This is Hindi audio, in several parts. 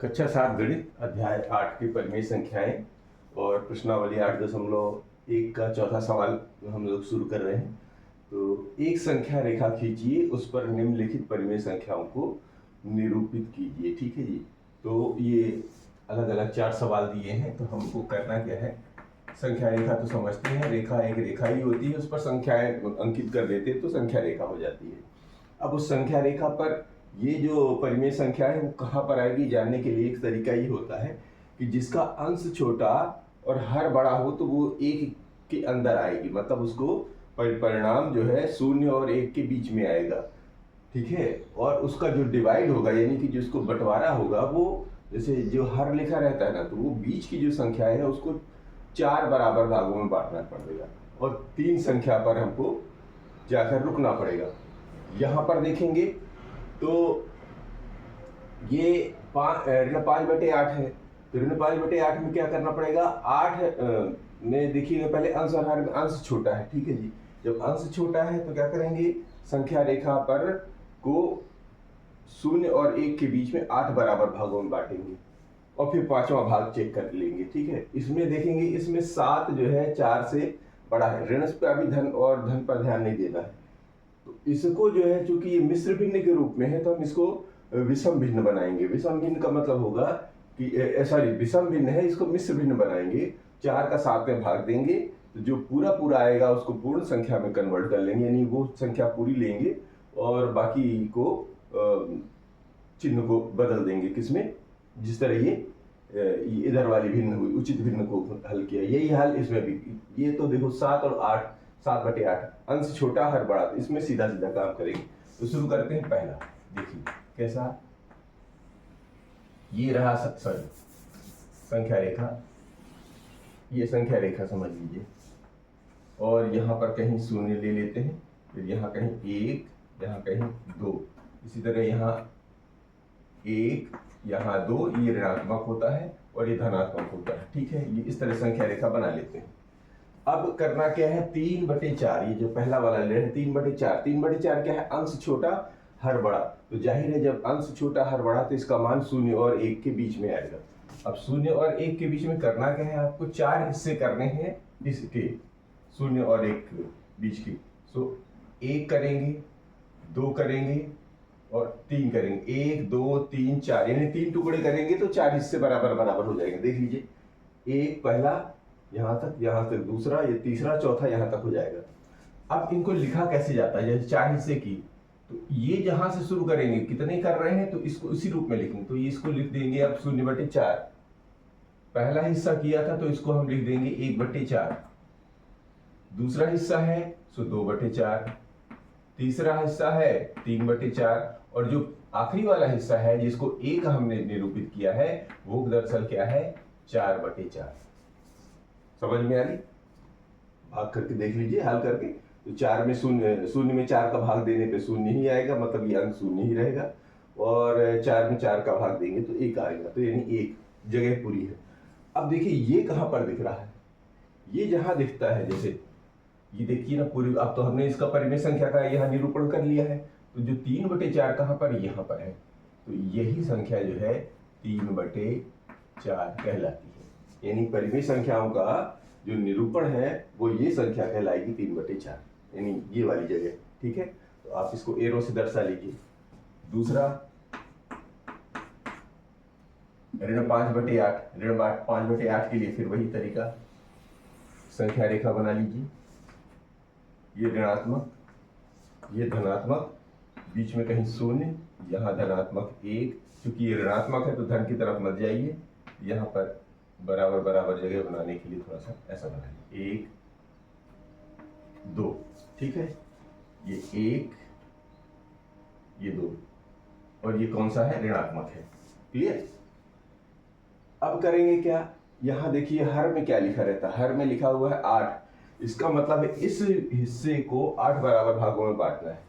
कक्षा 7 गणित अध्याय 8 की परिमेय संख्याएं और प्रश्नावली 8.1 का चौथा सवाल हम लोग शुरू कर रहे हैं। तो एक संख्या रेखा खींचिए, उस पर निम्नलिखित परिमेय संख्याओं को निरूपित कीजिए। ठीक है जी। तो ये अलग अलग 4 सवाल दिए हैं, तो हमको करना क्या है, संख्या रेखा तो समझते हैं, रेखा एक रेखा ही होती है, उस पर संख्याएं अंकित कर देते हैं तो संख्या रेखा हो जाती है। अब उस संख्या रेखा पर ये जो परिमेय संख्या है वो कहाँ पर आएगी जानने के लिए एक तरीका ही होता है कि जिसका अंश छोटा और हर बड़ा हो तो वो एक के अंदर आएगी, मतलब उसको परिणाम जो है 0 और 1 के बीच में आएगा। ठीक है। और उसका जो डिवाइड होगा यानी कि जिसको बंटवारा होगा वो, जैसे जो हर लिखा रहता है ना, तो वो बीच की जो संख्या है उसको 4 बराबर भागों में बांटना पड़ेगा और 3 संख्या पर हमको जाकर रुकना पड़ेगा। यहाँ पर देखेंगे तो ये 5/8 है, तो 5/8 में क्या करना पड़ेगा, 8 में देखिएगा पहले अंश और हर में अंश छोटा है। ठीक है जी। जब अंश छोटा है तो क्या करेंगे, संख्या रेखा पर को 0 और 1 के बीच में 8 बराबर भागों में बांटेंगे और फिर 5वां भाग चेक कर लेंगे। ठीक है। इसमें देखेंगे इसमें 7 जो है 4 से बड़ा है, ऋण पर भी धन और धन पर ध्यान नहीं देना है। तो इसको जो है, चूंकि ये मिश्र भिन्न के रूप में है तो हम इसको विषम भिन्न बनाएंगे। विषम भिन्न का मतलब होगा कि सॉरी विषम भिन्न है, इसको मिश्र भिन्न बनाएंगे। 4 का 7 में भाग देंगे तो जो पूरा पूरा आएगा उसको पूर्ण संख्या में कन्वर्ट कर लेंगे, यानी वो संख्या पूरी लेंगे और बाकी को चिन्ह को बदल देंगे किसमें, जिस तरह ये इधर वाली भिन्न हुई, उचित भिन्न को हल किया, यही हाल इसमें भी। ये तो देखो 7 और 8, 7/8, अंश छोटा हर बड़ा, तो इसमें सीधा सीधा काम करेंगे। तो शुरू करते हैं। पहला देखिए कैसा, ये रहा सॉरी संख्या रेखा, ये संख्या रेखा समझ लीजिए, और यहाँ पर कहीं 0 ले लेते हैं, फिर यहाँ कहीं 1, यहाँ कहीं 2, इसी तरह यहाँ 1, यहाँ 2, ये ऋणात्मक होता है और ये धनात्मक होता है। ठीक है। ये इस तरह संख्या रेखा बना लेते हैं। अब करना क्या है, 3/4, ये जो पहला वाला ले रहे हैं 3/4। 3/4 क्या है, अंश छोटा हर बड़ा, तो जाहिर है जब अंश छोटा हर बड़ा तो इसका मान 0 और 1 के बीच में आएगा। अब 0 और 1 के बीच में करना क्या है, आपको 4 हिस्से करने हैं इसके, 0 और 1 के बीच की। सो 1 करेंगे, 2 करेंगे और 3 करेंगे, 1 2 3 4, यानी 3 टुकड़े करेंगे तो 4 हिस्से बराबर बराबर हो जाएंगे। देख लीजिए, एक पहला यहाँ तक दूसरा, ये तीसरा, चौथा यहाँ तक हो जाएगा। अब इनको लिखा कैसे जाता है, जैसे 4 हिस्से की, तो ये जहां से शुरू करेंगे, कितने कर रहे हैं तो इसको इसी रूप में लिखेंगे। तो ये इसको लिख देंगे अब 0/4, पहला हिस्सा किया था तो इसको हम लिख देंगे 1/4, दूसरा हिस्सा है सो 2/4, तीसरा हिस्सा है 3/4, और जो आखिरी वाला हिस्सा है जिसको 1 हमने निरूपित किया है वो दरअसल क्या है, 4/4। समझ में आ रही, भाग करके देख लीजिए हल करके। तो 4 में 0 में 4 का भाग देने पे 0 ही आएगा, मतलब ये अंक 0 ही रहेगा, और 4 में 4 का भाग देंगे तो 1 आएगा, तो यानी 1 जगह पूरी है। अब देखिए ये कहाँ पर दिख रहा है, ये जहां दिखता है, जैसे ये देखिए ना पूरी, अब तो हमने इसका परिमेय संख्या का यहाँ निरूपण कर लिया है। तो जो 3/4 कहाँ पर, यहाँ पर है, तो यही संख्या जो है 3/4 कहलाती है, यानी परिमेय संख्याओं का जो निरूपण है वो ये संख्या कहलाएगी 3/4, यानी ये वाली जगह। ठीक है। तो आप इसको एरो से दर्शा लीजिए। दूसरा ऋण 5/8, ऋण 5/8 के लिए फिर वही तरीका, संख्या रेखा बना लीजिए, ये ऋणात्मक, ये धनात्मक, बीच में कहीं 0, यहाँ धनात्मक 1, क्योंकि ये ऋणात्मक है तो धन की तरफ मत जाइए, यहाँ पर बराबर बराबर जगह बनाने के लिए थोड़ा सा ऐसा बनाइए, 1 2। ठीक है। ये 1, ये 2, और ये कौन सा है, ऋणात्मक है। क्लियर। अब करेंगे क्या, यहां देखिए हर में क्या लिखा रहता है, हर में लिखा हुआ है 8, इसका मतलब है इस हिस्से को 8 बराबर भागों में बांटना है।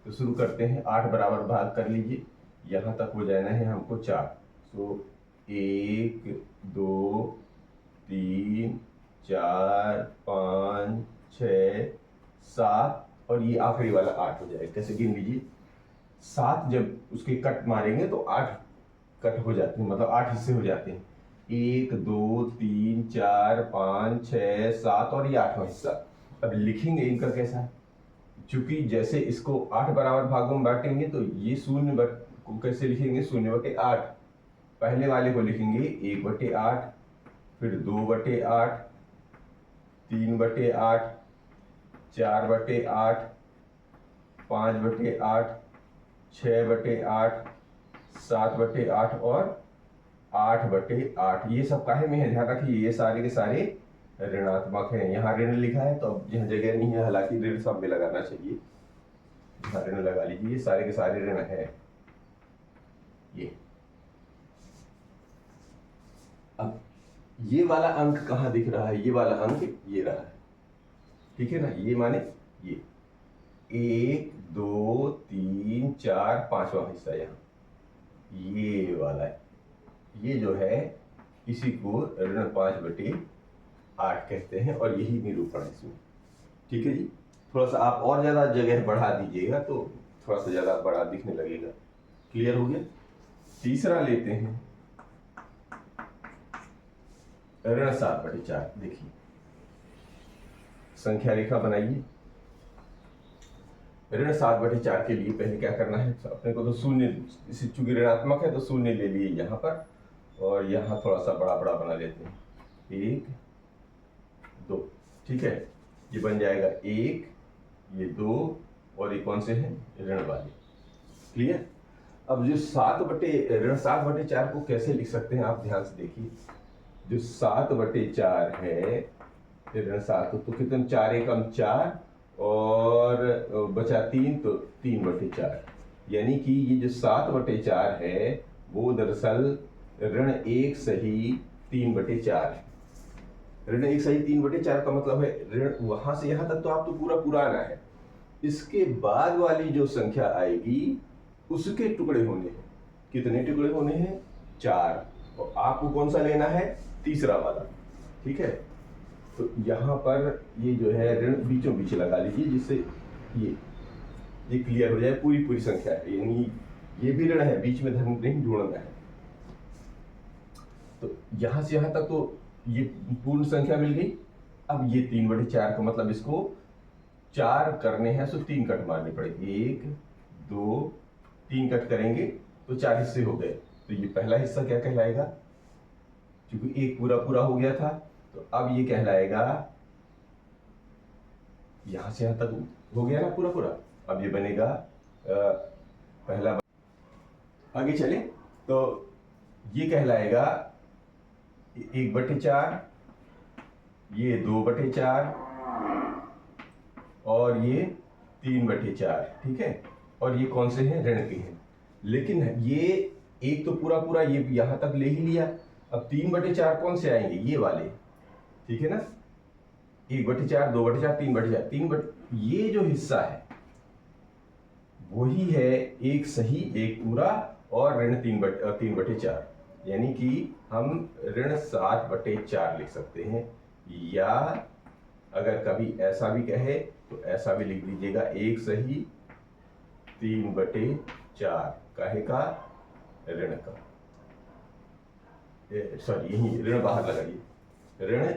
तो शुरू करते हैं, 8 बराबर भाग कर लीजिए, यहां तक हो जाना है हमको 4। सो 1 2 3 4 5 6 7, और ये आखिरी वाला 8 हो जाएगा। कैसे गिन लीजिए, 7 जब उसके कट मारेंगे तो 8 कट हो जाते हैं, मतलब 8 हिस्से हो जाते हैं। 1 2 3 4 5 6 7 और ये 8वां हिस्सा। अब लिखेंगे इनका कैसा है, चूंकि जैसे इसको 8 बराबर भागों में बांटेंगे तो ये शून्य को कैसे लिखेंगे, 0/8। पहले वाले को लिखेंगे 1/8, फिर 2/8, 3/8, 4/8, 5/8, 6/8, 7/8 और 8/8। ये सब काहे में है, ध्यान रखिए ये सारे के सारे ऋणात्मक हैं। यहाँ ऋण लिखा है तो अब यहाँ जगह नहीं है, हालांकि ऋण सब में लगाना चाहिए, यहाँ ऋण लगा लीजिए। ये सारे के सारे ऋण है। ये अब ये वाला अंक कहाँ दिख रहा है, ये वाला अंक ये रहा है, ठीक है ना। ये माने ये 1 2 3 4 5वां हिस्सा यहाँ ये वाला है, ये जो है इसी को ऋण 5/8 कहते हैं और यही निरूपण है इसमें, ठीक है जी। थोड़ा सा आप और ज्यादा जगह बढ़ा दीजिएगा तो थोड़ा सा ज्यादा बड़ा दिखने लगेगा। क्लियर हो गया। तीसरा लेते हैं ऋण 7/4। देखिए संख्या रेखा बनाइए। ऋण 7/4 के लिए पहले क्या करना है, अपने को तो शून्य, चूंकि ऋणात्मक है तो शून्य ले लिए यहाँ पर, और यहाँ थोड़ा सा बड़ा बड़ा बना लेते हैं। 1 2, ठीक है। ये बन जाएगा 1, ये 2 और ये कौन से हैं, ऋण वाले। क्लियर। अब जो ऋण 7/4 को कैसे लिख सकते हैं आप ध्यान से देखिए। जो 7/4 है ऋण 7, तो कितने, 4 एकम 4 और बचा 3 तो 3/4, यानी कि ये जो 7/4 है वो दरअसल ऋण 1 सही 3/4 है। ऋण 1 सही 3/4 का मतलब है ऋण वहां से यहां तक तो आप तो पूरा पुराना है, इसके बाद वाली जो संख्या आएगी उसके टुकड़े होने हैं। कितने टुकड़े होने हैं, 4, और आपको कौन सा लेना है, तीसरा वाला, ठीक है। तो यहाँ पर ये जो है ऋण बीचों बीच लगा लीजिए, जिससे ये क्लियर हो जाए, पूरी पूरी संख्या है, यानी ये भी ऋण है, बीच में धन नहीं ढूंढना है। तो यहाँ से यहाँ तक तो ये पूर्ण संख्या मिल गई। अब ये 3/4 का मतलब इसको 4 करने हैं तो 3 कट मारने पड़े, 1 2 3 कट करेंगे तो 4 हिस्से हो गए। तो ये पहला हिस्सा क्या कहलाएगा, क्योंकि एक पूरा पूरा हो गया था, तो अब ये कहलाएगा, यहां से यहां तक हो गया ना पूरा पूरा, अब ये बनेगा पहला। आगे चले तो ये कहलाएगा 1/4, ये 2/4 और ये 3/4, ठीक है। और ये कौन से हैं, ऋण के हैं। लेकिन ये एक तो पूरा पूरा ये यहां तक ले ही लिया, अब 3/4 कौन से आएंगे, ये वाले, ठीक है ना। 1/4 2/4 3/4 ये जो हिस्सा है वही है एक सही एक पूरा और ऋण 3/4, यानी कि हम ऋण 7/4 लिख सकते हैं, या अगर कभी ऐसा भी कहे तो ऐसा भी लिख दीजिएगा, एक सही 3/4 काहे का, ऋण का, सॉरी यही ऋण बाहर लगाइए, ऋण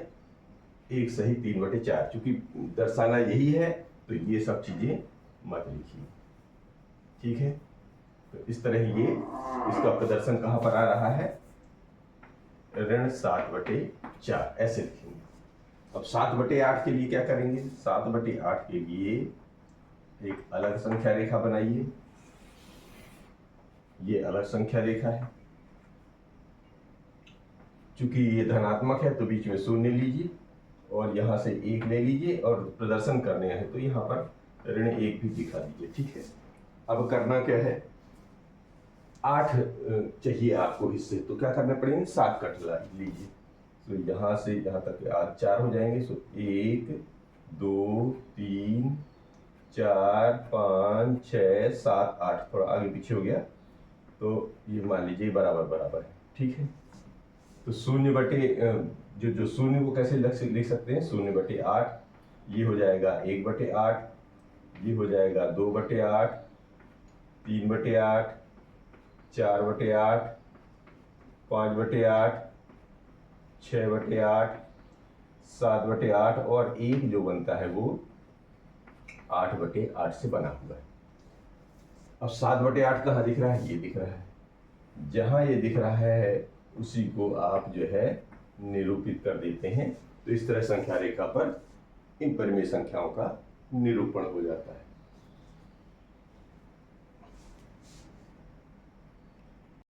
एक सही 3/4, चूंकि दर्शाना यही है तो ये सब चीजें मत लिखिए, ठीक है। तो इस तरह ये इसका प्रदर्शन कहां पर आ रहा है, ऋण 7/4 ऐसे लिखेंगे। अब 7/8 के लिए क्या करेंगे, 7/8 के लिए एक अलग संख्या रेखा बनाइए। ये अलग संख्या रेखा है, चूंकि ये धनात्मक है तो बीच में 0 लीजिए और यहां से 1 ले लीजिए, और प्रदर्शन करने हैं तो यहाँ पर ऋण 1 भी दिखा दीजिए, ठीक है। अब करना क्या है, 8 चाहिए आपको हिस्से, तो क्या करने पड़ेंगे, 7 कट लीजिए। तो यहाँ से यहाँ तक आज 4 हो जाएंगे, सो 1 2 3 4 5 6 7 8, थोड़ा आगे पीछे हो गया तो ये मान लीजिए बराबर बराबर है, ठीक है। तो 0 जो 0 को कैसे लिख सकते हैं, 0/8, ये हो जाएगा 1/8, ये हो जाएगा 2/8, 3/8, 4/8, 5/8, 6/8, 7/8 और एक जो बनता है वो 8/8 से बना हुआ है। अब 7/8 कहाँ दिख रहा है? ये दिख रहा है। जहाँ ये दिख रहा है उसी को आप जो है निरूपित कर देते हैं। तो इस तरह संख्या रेखा पर इन परिमेय संख्याओं का निरूपण हो जाता है।